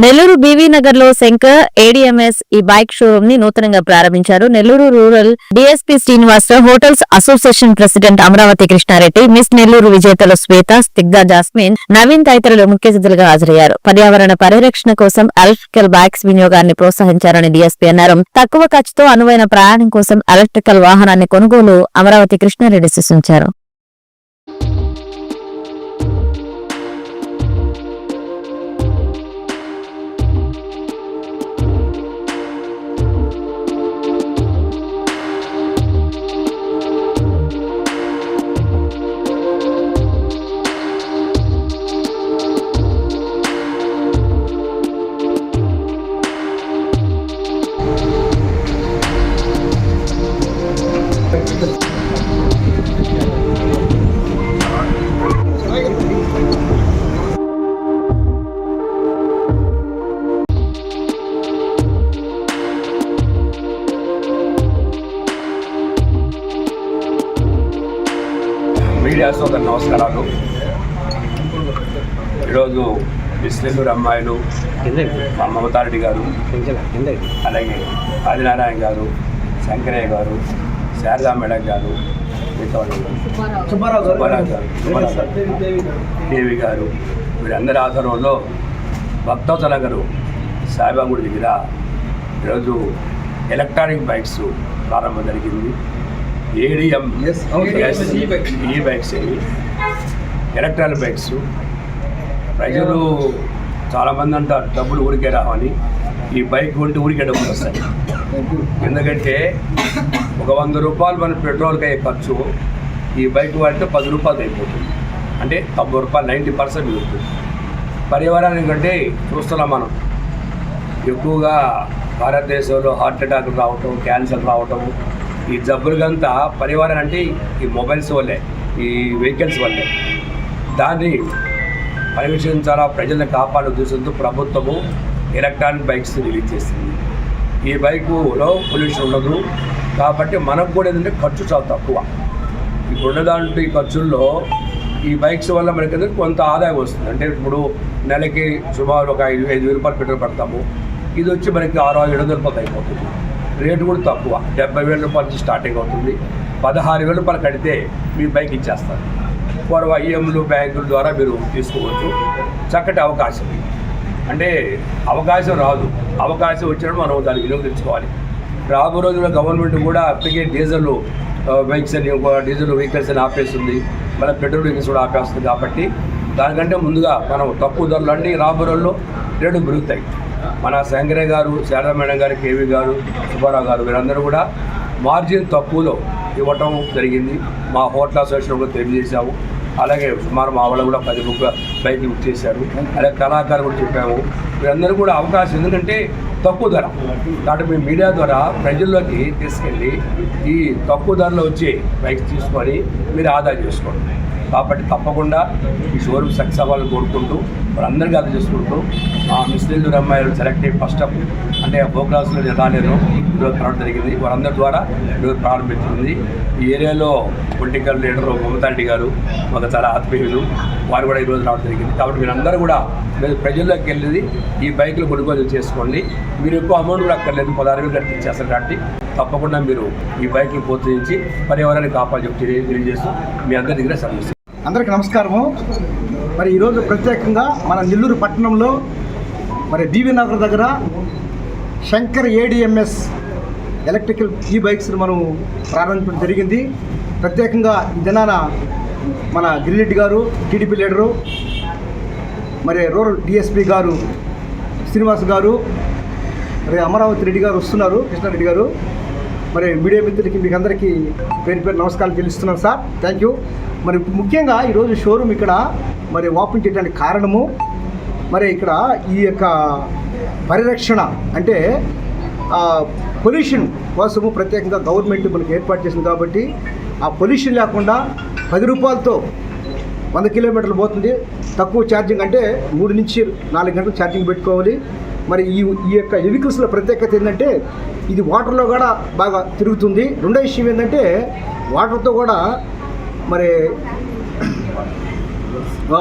Nellore BV Nagar లో Shankar ADMS e bike showroom ని నూతనంగా ప్రారంభించారు. Nellore rural DSP Srinivasarao, hotels association president Amaravati Krishnareddy, miss Nellore విజేతలు శ్వేత, స్నిగ్ధ జాస్మిన్, నవీన్ తదితరులు ముఖ్య అతిథులుగా హాజరయ్యారు. పర్యావరణ పరిరక్షణ కోసం ఎలక్ట్రికల్ బైక్స్ వినియోగాన్ని ప్రోత్సహించారని డీఎస్పీ అన్నారు. తక్కువ ఖర్చుతో అనువైన ప్రయాణం కోసం ఎలక్ట్రికల్ వాహనాన్ని కొనుగోలు అమరావతి కృష్ణారెడ్డి సూచించారు. మీడియా సోదరు నమస్కారాలు. ఈరోజు మిస్ నెల్లూరు అమ్మాయిలు మమతారెడ్డి గారు, అలాగే ఆదినారాయణ గారు, శంకరయ్య గారు, శారదా మేడం గారు, సుబ్బారావు గారు, దేవి గారు, వీరందరి ఆధ్వర్యంలో భక్తవత్సల గారు సాయిబాబా గుడి దగ్గర ఈరోజు ఎలక్ట్రానిక్ బైక్స్ ప్రారంభం జరిగింది. ఏడిఎం ఈ బైక్స్, ఎలక్ట్రానిక్ బైక్స్. ప్రజలు చాలామంది అంటారు డబ్బులు ఊరికే రావని. ఈ బైక్ కొంటే ఊరికే డబ్బులు వస్తాయి. ఎందుకంటే ఒక 100 రూపాయలు మన పెట్రోల్కి అయ్యే ఖర్చు ఈ బైక్ వాడితే 10 రూపాయలు అయిపోతుంది. అంటే 90 రూపాయలు, 90% మిగులుతుంది. పర్యావరణం కంటే చూస్తున్నాం మనం ఎక్కువగా భారతదేశంలో హార్ట్ అటాక్ రావటం, క్యాన్సర్ రావటం, ఈ జబ్బులకంతా పరివారం అంటే ఈ మొబైల్స్ వల్లే, ఈ వెహికల్స్ వల్లే. దాన్ని పరిరక్షించాలా, ప్రజలను కాపాడే ఉద్దేశంతో ప్రభుత్వము ఎలక్ట్రానిక్ బైక్స్ రిలీజ్ చేసింది. ఈ బైకులో పొల్యూషన్ ఉండదు కాబట్టి మనకు కూడా ఏంటంటే ఖర్చు చాలా తక్కువ. ఇప్పుడు ఉన్న దాంట్లో ఈ ఖర్చుల్లో ఈ బైక్స్ వల్ల మనకి కొంత ఆదాయం వస్తుంది. అంటే ఇప్పుడు నెలకి సుమారు ఒక 5,000 రూపాయలు పెట్రోల్ పడతాము. ఇది వచ్చి మనకి 6,700 రూపాయలు అయిపోతుంది. రేటు కూడా తక్కువ, 70,000 రూపాయల నుంచి స్టార్టింగ్ అవుతుంది. 16,000 రూపాయలు కడితే మీ బైక్ ఇచ్చేస్తారు. పూర్వ ఈఎంలు బ్యాంకుల ద్వారా మీరు తీసుకోవచ్చు. చక్కటి అవకాశం. అంటే అవకాశం రాదు, అవకాశం వచ్చినప్పుడు మనం దాన్ని వినియోగించుకోవాలి. రాబో రోజుల్లో గవర్నమెంట్ కూడా అప్పటికే డీజిల్ బైక్స్ అని, డీజిల్ వెహికల్స్ అని ఆపేస్తుంది, మళ్ళీ పెట్రోల్ వెహికల్స్ కూడా ఆపేస్తుంది. కాబట్టి దానికంటే ముందుగా మనం తక్కువ ధరలు అన్నీ రాబో రోజుల్లో రేటు పెరుగుతాయి. మన శంకరయ్య గారు, శారదా మేడం గారు, కేవీ గారు, సుబ్బారావు గారు, వీరందరూ కూడా మార్జిన్ తక్కువలో ఇవ్వటం జరిగింది. మా హోటల్ అసోసియేషన్ కూడా తెలియజేశాము. అలాగే సుమారు మా వాళ్ళు కూడా 10 బైక్ బుక్ చేశారు. అలాగే కళాకారులు కూడా చెప్పాము. వీరందరూ కూడా అవకాశం, ఎందుకంటే తక్కువ ధర కాబట్టి మీ మీడియా ద్వారా ప్రజల్లోకి తీసుకెళ్ళి ఈ తక్కువ ధరలో వచ్చి బైక్స్ తీసుకొని మీరు ఆదా చేసుకోండి. కాబట్టి తప్పకుండా ఈ షోరూమ్ సక్సెస్ అవ్వాలని కోరుకుంటూ వాళ్ళందరికీ ఆదా చేసుకుంటూ మిస్ నెల్లూరు అమ్మాయిలు సెలెక్ట్ అయ్యి ఫస్ట్ అప్ అంటే ప్రోగ్రామ్స్లో నేను రాలేను, ఈరోజు రావడం జరిగింది. వారందరి ద్వారా ఈరోజు ప్రారంభించింది. ఈ ఏరియాలో పొలిటికల్ లీడర్ మమతారెడ్డి గారు మాకు చాలా ఆత్మీయులు, వారు కూడా ఈరోజు రావడం జరిగింది. కాబట్టి మీరందరూ కూడా మీరు ప్రజల్లోకి వెళ్ళేది ఈ బైకులు కొనుగోలు చేసుకోండి. మీరు ఎక్కువ అమౌంట్ కూడా అక్కర్లేదు, 16,000 కట్టి ఇచ్చేస్తారు. కాబట్టి తప్పకుండా మీరు ఈ బైకులు ప్రోత్సహించి పర్యావరణాన్ని కాపాడు చెప్పి తెలియజేస్తూ మీ అందరి దగ్గర సర్వీస్. అందరికీ నమస్కారము. మరి ఈరోజు ప్రత్యేకంగా మన నెల్లూరు పట్టణంలో మరి బీవీ నగర్ దగ్గర శంకర్ ఏడీఎంఎస్ ఎలక్ట్రికల్ ఈ బైక్స్ని మనం ప్రారంభించడం జరిగింది. ప్రత్యేకంగా ఈ దినాన మన గిరిరెడ్డి గారు, టీడీపీ లీడరు, మరి రూరల్ డిఎస్పీ గారు శ్రీనివాస్ గారు, మరి అమరావతి రెడ్డి గారు వస్తున్నారు, కృష్ణారెడ్డి గారు. మరి మీడియా మిత్రులకి మీకు అందరికీ పేరు పేరు నమస్కారాలు తెలుస్తున్నాను సార్. Thank you. మరి ముఖ్యంగా ఈరోజు షోరూమ్ ఇక్కడ మరి ఓపెన్ చేయడానికి కారణము మరి ఇక్కడ ఈ యొక్క పరిరక్షణ అంటే పొల్యూషన్ కోసము ప్రత్యేకంగా గవర్నమెంట్ మనకి ఏర్పాటు చేసింది. కాబట్టి ఆ పొల్యూషన్ లేకుండా 10 రూపాయలతో 100 కిలోమీటర్లు పోతుంది. తక్కువ ఛార్జింగ్ అంటే 3 నుంచి 4 గంటలు ఛార్జింగ్ పెట్టుకోవాలి. మరి ఈ యొక్క వెహికల్స్లో ప్రత్యేకత ఏంటంటే ఇది వాటర్లో కూడా బాగా తిరుగుతుంది. రెండో విషయం ఏంటంటే వాటర్తో కూడా మరి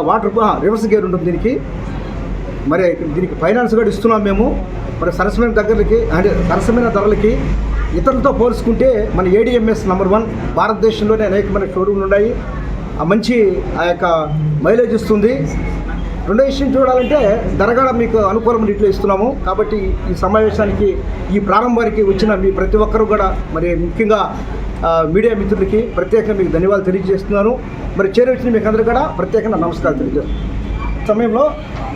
వాటర్ రివర్స్ గేర్ ఉంటుంది దీనికి. మరి దీనికి ఫైనాన్స్ కూడా ఇస్తున్నాం మేము. మరి సరసమైన ధరలకి ఇతరులతో పోల్చుకుంటే మన ఏడిఎంఎస్ #1 భారతదేశంలోనే అనేకమైన షోరూమ్లు ఉన్నాయి. మంచి ఆ యొక్క మైలేజ్ ఇస్తుంది. రెండో విషయం చూడాలంటే ధర కూడా మీకు అనుకూలమైన రీతిలో ఇస్తున్నాము. కాబట్టి ఈ సమావేశానికి ఈ ప్రారంభానికి వచ్చిన మీ ప్రతి ఒక్కరు కూడా మరి ముఖ్యంగా మీడియా మిత్రులకి ప్రత్యేకంగా మీకు ధన్యవాదాలు తెలియజేస్తున్నాను. మరి చేరవచ్చిన మీకు అందరూ కూడా ప్రత్యేకంగా నమస్కారాలు తెలియజేస్తున్నాను. సమయంలో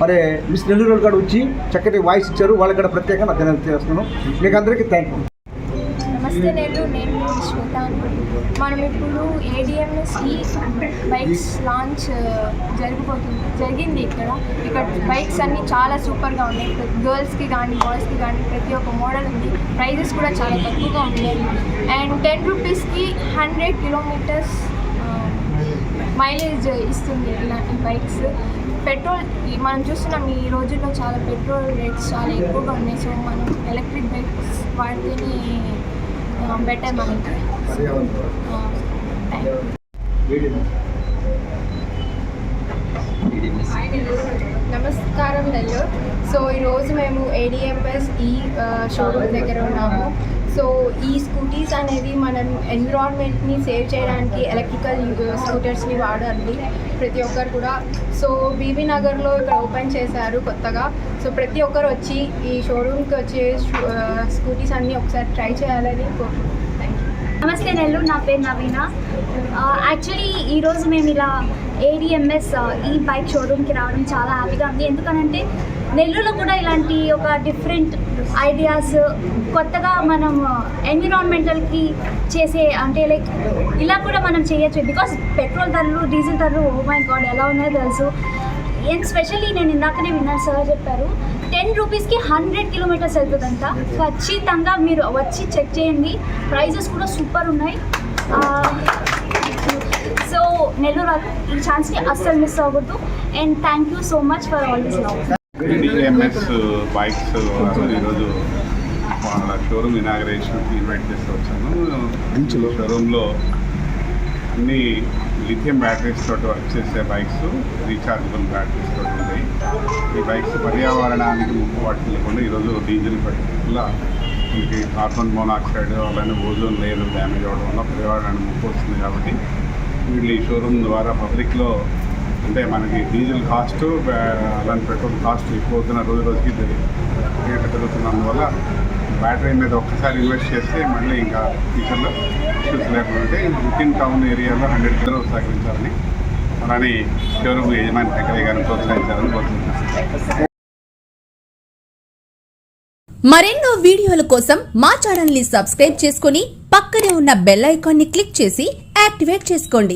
మరి మిస్ నెల్లూరు కూడా వచ్చి చక్కటి వాయిస్ ఇచ్చారు. వాళ్ళకి కూడా ప్రత్యేకంగా ధన్యవాదాలు తెలియజేస్తున్నాను. మీకు అందరికీ థ్యాంక్ యూ. నమస్తే నెల్లూరు, నేను శ్వేత. మనం ఇప్పుడు ఏడిఎంఎస్ బైక్స్ లాంచ్ జరిగింది. ఇక్కడ బైక్స్ అన్నీ చాలా సూపర్గా ఉన్నాయి. గర్ల్స్కి కానీ బాయ్స్కి కానీ ప్రతి ఒక్క మోడల్ ఉంది. ప్రైజెస్ కూడా చాలా తక్కువగా ఉన్నాయి. అండ్ 10 రూపీస్కి 100 కిలోమీటర్స్ మైలేజ్ ఇస్తుంది ఇలాంటి బైక్స్. పెట్రోల్ మనం చూస్తున్నాం ఈ రోజుల్లో చాలా పెట్రోల్ రేట్స్ చాలా ఎక్కువగా ఉన్నాయి. సో మనం ఎలక్ట్రిక్ బైక్స్ వాడితేనే బెటర్ మనకి. నమస్కారం నెల్లూరు. సో ఈరోజు మేము ఏడిఎంఎస్ షోరూమ్ దగ్గర ఉన్నాము. సో ఈ స్కూటీస్ అనేది మనం ఎన్విరాన్మెంట్ని సేవ్ చేయడానికి ఎలక్ట్రికల్ స్కూటర్స్ని వాడాలి ప్రతి ఒక్కరు కూడా. సో బీబీ నగర్లో ఇక్కడ ఓపెన్ చేశారు కొత్తగా. సో ప్రతి ఒక్కరు వచ్చి ఈ షోరూమ్కి వచ్చే స్కూటీస్ అన్నీ ఒకసారి ట్రై చేయాలని కోరుకుంటున్నాను. Thank you. నమస్తే నెల్లూరు, నా పేరు నవీన. యాక్చువల్లీ ఈరోజు మేము ఇలా ఏడిఎంఎస్ ఈ బైక్ షోరూమ్కి రావడం చాలా హ్యాపీగా ఉంది. ఎందుకనంటే నెల్లూరులో కూడా ఇలాంటి ఒక డిఫరెంట్ ఐడియాస్ కొత్తగా మనం ఎన్విరాన్మెంటల్కి చేసే అంటే లైక్ ఇలా కూడా మనం చేయొచ్చు. బికాస్ పెట్రోల్ ధరలు డీజిల్ ధరలు ఓ మై గాడ్ ఎలా ఉన్నాయో తెలుసు. అండ్ స్పెషల్లీ నేను ఇందాకనే విన్నాను, సార్ చెప్పారు 10 రూపీస్కి 100 కిలోమీటర్స్ వెళ్తుందంట. ఖచ్చితంగా మీరు వచ్చి చెక్ చేయండి. ప్రైజెస్ కూడా సూపర్ ఉన్నాయి. సో నెల్లూరు ఈ ఛాన్స్ని అస్సలు మిస్ అవ్వకూడదు. And thank you so much for all this love. ADMS bikes ఈరోజు వాళ్ళ షోరూమ్ ఇనాగరేషన్కి ఇన్వైట్ చేసి వచ్చాను. షోరూంలో అన్ని లిథియం బ్యాటరీస్ తోటి వర్క్ చేసే బైక్స్, రీఛార్జబుల్ బ్యాటరీస్ తోటి ఉంటాయి. ఈ బైక్స్ పర్యావరణానికి ముప్పు వాటిల్లకుండా ఈరోజు డీజిల్ వల్ల మనకి కార్బన్ మోనాక్సైడ్ అలానే ఓజోన్ లేయర్ డ్యామేజ్ అవ్వడం వల్ల పర్యావరణానికి ముప్పు వస్తుంది. కాబట్టి వీళ్ళు ఈ షోరూమ్ ద్వారా పబ్లిక్లో అంటే మనకి డీజిల్ కాస్ట్ అలాంటి పెట్రోల్ కాస్ట్ ఎక్కువ అవుతున్న రోజుకి పెరుగుతున్నందువల్ల బ్యాటరీ మీద ఒక్కసారి ఇన్వెస్ట్ చేస్తే మళ్ళీ ఇంకా ఫ్యూచర్లో ఇష్యూస్ లేకుంటే వితిన్ టౌన్ ఏరియాలో 100 కిలోమీటర్స్ సహకరించాలని అలానే షోరూమ్ యజమాని వెంకయ్య గారిని ప్రోత్సహించాలని కోరుకుంటున్నాను. మరెన్నో వీడియోల కోసం మా ఛానల్ ని సబ్స్క్రైబ్ చేసుకుని పక్కనే ఉన్న బెల్ ఐకాన్ ని క్లిక్ చేసి యాక్టివేట్ చేసుకోండి.